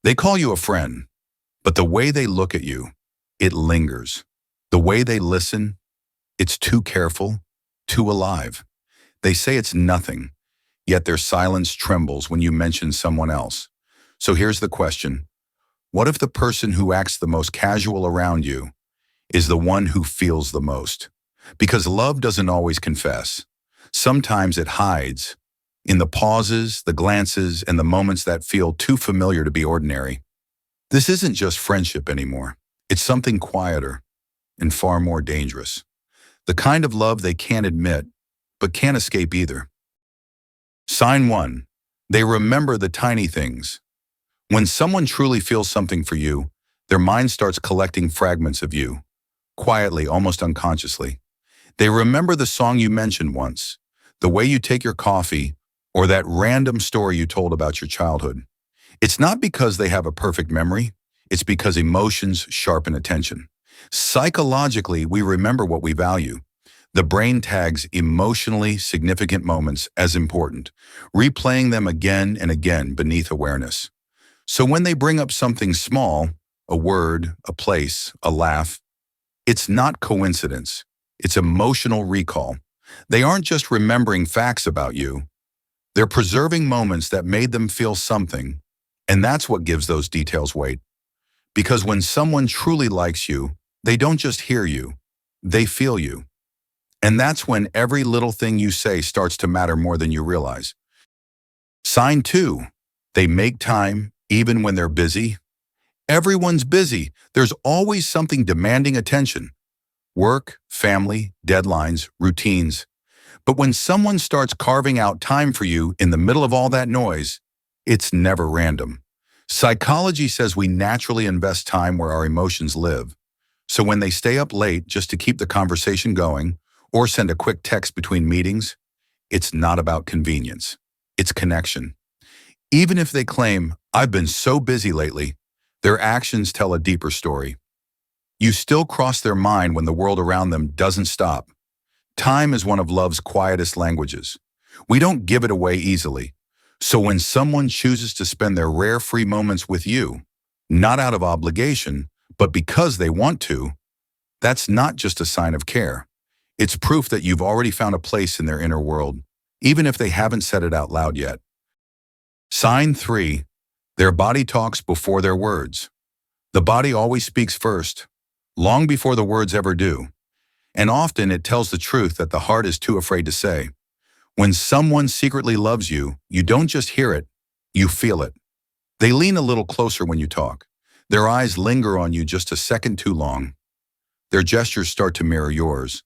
They call you a friend, but the way they look at you, it lingers. The way they listen, it's too careful, too alive. They say it's nothing, yet their silence trembles when you mention someone else. So here's the question. What if the person who acts the most casual around you is the one who feels the most? Because love doesn't always confess. Sometimes it hides in the pauses, the glances, and the moments that feel too familiar to be ordinary. This isn't just friendship anymore. It's something quieter and far more dangerous. The kind of love they can't admit, but can't escape either. Sign 1. They remember the tiny things. When someone truly feels something for you, their mind starts collecting fragments of you, quietly, almost unconsciously. They remember the song you mentioned once, the way you take your coffee, or that random story you told about your childhood. It's not because they have a perfect memory, it's because emotions sharpen attention. Psychologically, we remember what we value. The brain tags emotionally significant moments as important, replaying them again and again beneath awareness. So when they bring up something small, a word, a place, a laugh, it's not coincidence. It's emotional recall. They aren't just remembering facts about you. They're preserving moments that made them feel something, and that's what gives those details weight. Because when someone truly likes you, they don't just hear you, they feel you. And that's when every little thing you say starts to matter more than you realize. Sign 2. They make time even when they're busy. Everyone's busy. There's always something demanding attention. Work, family, deadlines, routines. But when someone starts carving out time for you in the middle of all that noise, it's never random. Psychology says we naturally invest time where our emotions live. So when they stay up late just to keep the conversation going, or send a quick text between meetings, it's not about convenience. It's connection. Even if they claim, "I've been so busy lately," their actions tell a deeper story. You still cross their mind when the world around them doesn't stop. Time is one of love's quietest languages. We don't give it away easily. So when someone chooses to spend their rare free moments with you, not out of obligation, but because they want to, that's not just a sign of care. It's proof that you've already found a place in their inner world, even if they haven't said it out loud yet. Sign 3. Their body talks before their words. The body always speaks first, long before the words ever do. And often it tells the truth that the heart is too afraid to say. When someone secretly loves you, you don't just hear it, you feel it. They lean a little closer when you talk. Their eyes linger on you just a second too long. Their gestures start to mirror yours,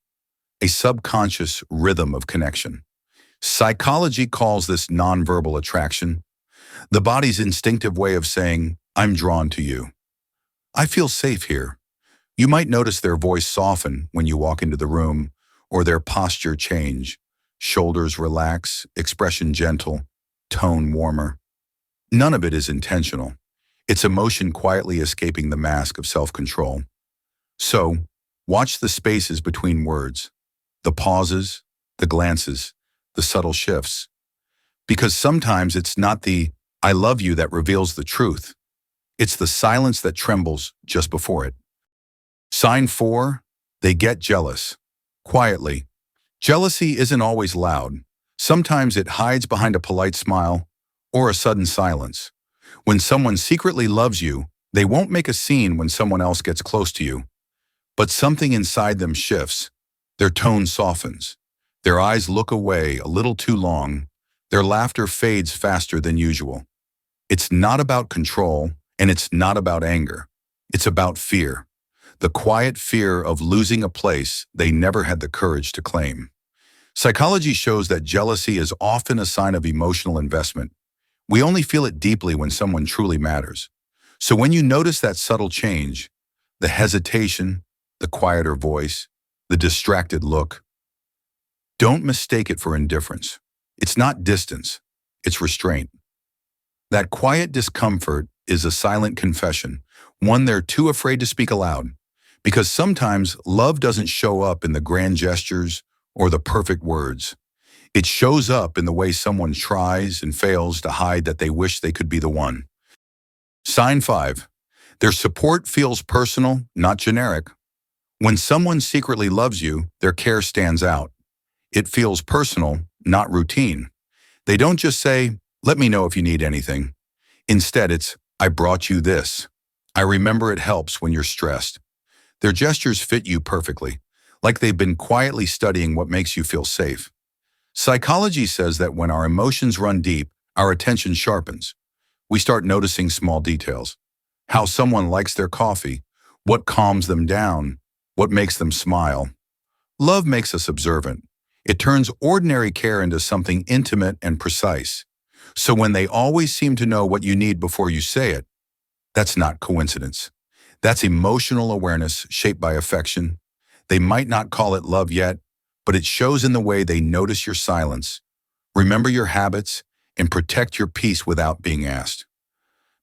a subconscious rhythm of connection. Psychology calls this nonverbal attraction, the body's instinctive way of saying, "I'm drawn to you. I feel safe here." You might notice their voice soften when you walk into the room, or their posture change. Shoulders relax, expression gentle, tone warmer. None of it is intentional. It's emotion quietly escaping the mask of self-control. So, watch the spaces between words, the pauses, the glances, the subtle shifts. Because sometimes it's not the "I love you" that reveals the truth. It's the silence that trembles just before it. Sign 4. They get jealous. Quietly. Jealousy isn't always loud. Sometimes it hides behind a polite smile or a sudden silence. When someone secretly loves you, they won't make a scene when someone else gets close to you. But something inside them shifts. Their tone softens. Their eyes look away a little too long. Their laughter fades faster than usual. It's not about control, and it's not about anger. It's about fear. The quiet fear of losing a place they never had the courage to claim. Psychology shows that jealousy is often a sign of emotional investment. We only feel it deeply when someone truly matters. So when you notice that subtle change, the hesitation, the quieter voice, the distracted look, don't mistake it for indifference. It's not distance, it's restraint. That quiet discomfort is a silent confession, one they're too afraid to speak aloud. Because sometimes love doesn't show up in the grand gestures or the perfect words. It shows up in the way someone tries and fails to hide that they wish they could be the one. Sign 5. Their support feels personal, not generic. When someone secretly loves you, their care stands out. It feels personal, not routine. They don't just say, "Let me know if you need anything." Instead, it's, "I brought you this. I remember it helps when you're stressed." Their gestures fit you perfectly, like they've been quietly studying what makes you feel safe. Psychology says that when our emotions run deep, our attention sharpens. We start noticing small details. How someone likes their coffee, what calms them down, what makes them smile. Love makes us observant. It turns ordinary care into something intimate and precise. So when they always seem to know what you need before you say it, that's not coincidence. That's emotional awareness shaped by affection. They might not call it love yet, but it shows in the way they notice your silence, remember your habits, and protect your peace without being asked.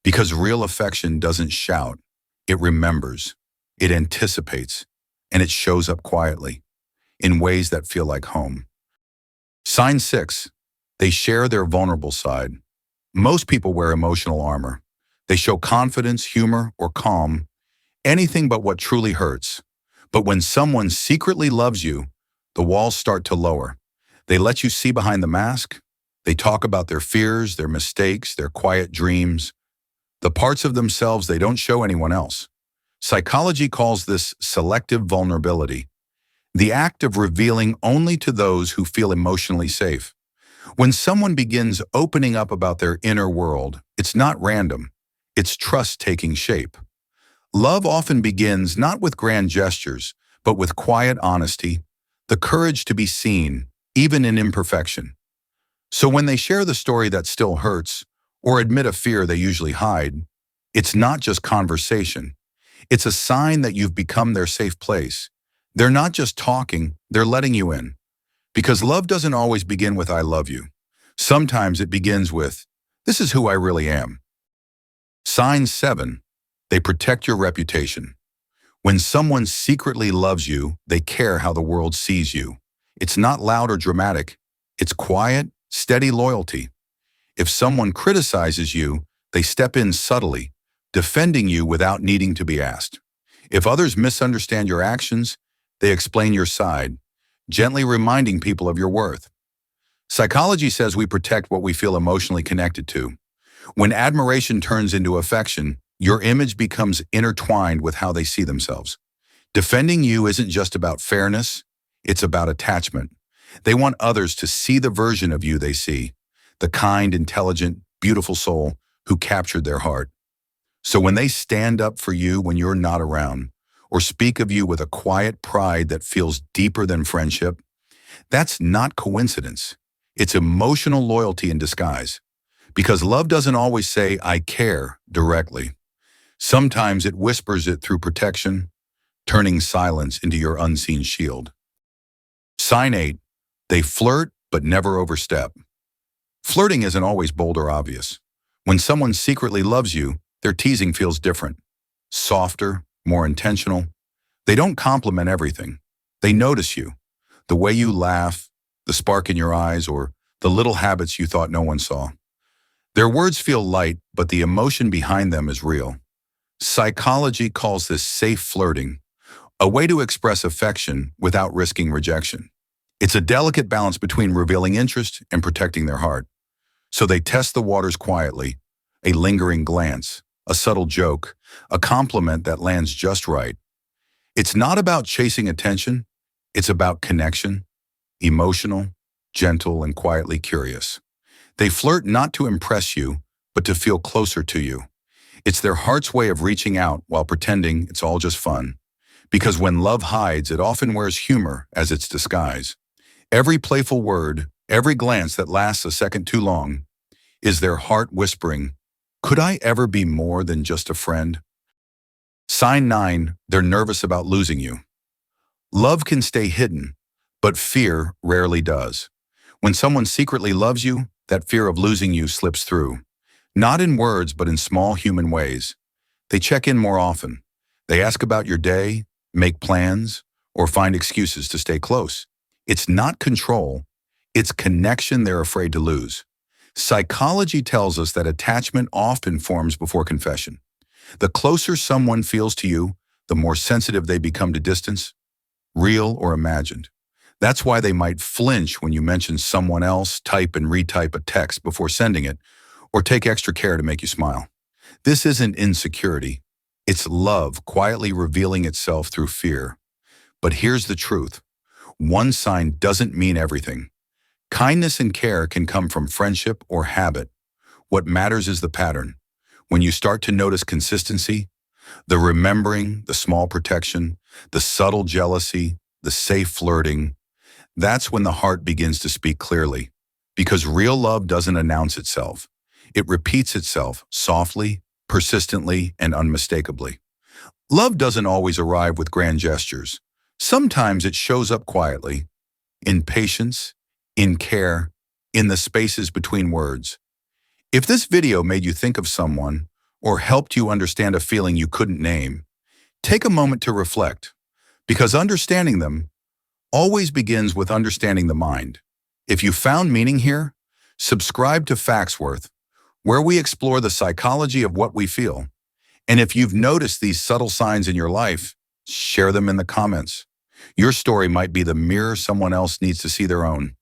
Because real affection doesn't shout, it remembers, it anticipates, and it shows up quietly, in ways that feel like home. Sign 6. They share their vulnerable side. Most people wear emotional armor. They show confidence, humor, or calm, anything but what truly hurts. But when someone secretly loves you, the walls start to lower. They let you see behind the mask. They talk about their fears, their mistakes, their quiet dreams, the parts of themselves they don't show anyone else. Psychology calls this selective vulnerability, the act of revealing only to those who feel emotionally safe. When someone begins opening up about their inner world, it's not random. It's trust taking shape. Love often begins not with grand gestures, but with quiet honesty, the courage to be seen, even in imperfection. So when they share the story that still hurts, or admit a fear they usually hide, it's not just conversation. It's a sign that you've become their safe place. They're not just talking, they're letting you in. Because love doesn't always begin with "I love you." Sometimes it begins with, "This is who I really am." Sign 7. They protect your reputation. When someone secretly loves you, they care how the world sees you. It's not loud or dramatic. It's quiet, steady loyalty. If someone criticizes you, they step in subtly, defending you without needing to be asked. If others misunderstand your actions, they explain your side, gently reminding people of your worth. Psychology says we protect what we feel emotionally connected to. When admiration turns into affection, your image becomes intertwined with how they see themselves. Defending you isn't just about fairness, it's about attachment. They want others to see the version of you they see, the kind, intelligent, beautiful soul who captured their heart. So when they stand up for you when you're not around, or speak of you with a quiet pride that feels deeper than friendship, that's not coincidence. It's emotional loyalty in disguise. Because love doesn't always say "I care" directly. Sometimes it whispers it through protection, turning silence into your unseen shield. Sign 8. They flirt but never overstep. Flirting isn't always bold or obvious. When someone secretly loves you, their teasing feels different, softer, more intentional. They don't compliment everything. They notice you, the way you laugh, the spark in your eyes, or the little habits you thought no one saw. Their words feel light, but the emotion behind them is real. Psychology calls this safe flirting, a way to express affection without risking rejection. It's a delicate balance between revealing interest and protecting their heart. So they test the waters quietly, a lingering glance, a subtle joke, a compliment that lands just right. It's not about chasing attention, it's about connection, emotional, gentle, and quietly curious. They flirt not to impress you, but to feel closer to you. It's their heart's way of reaching out while pretending it's all just fun. Because when love hides, it often wears humor as its disguise. Every playful word, every glance that lasts a second too long, is their heart whispering, "Could I ever be more than just a friend?" Sign 9. They're nervous about losing you. Love can stay hidden, but fear rarely does. When someone secretly loves you, that fear of losing you slips through. Not in words, but in small human ways. They check in more often. They ask about your day, make plans, or find excuses to stay close. It's not control, it's connection they're afraid to lose. Psychology tells us that attachment often forms before confession. The closer someone feels to you, the more sensitive they become to distance, real or imagined. That's why they might flinch when you mention someone else, type and retype a text before sending it, or take extra care to make you smile. This isn't insecurity. It's love quietly revealing itself through fear. But here's the truth. One sign doesn't mean everything. Kindness and care can come from friendship or habit. What matters is the pattern. When you start to notice consistency, the remembering, the small protection, the subtle jealousy, the safe flirting, that's when the heart begins to speak clearly. Because real love doesn't announce itself. It repeats itself softly, persistently, and unmistakably. Love doesn't always arrive with grand gestures. Sometimes it shows up quietly, in patience, in care, in the spaces between words. If this video made you think of someone or helped you understand a feeling you couldn't name, take a moment to reflect, because understanding them always begins with understanding the mind. If you found meaning here, subscribe to Factsworth, where we explore the psychology of what we feel. And if you've noticed these subtle signs in your life, share them in the comments. Your story might be the mirror someone else needs to see their own.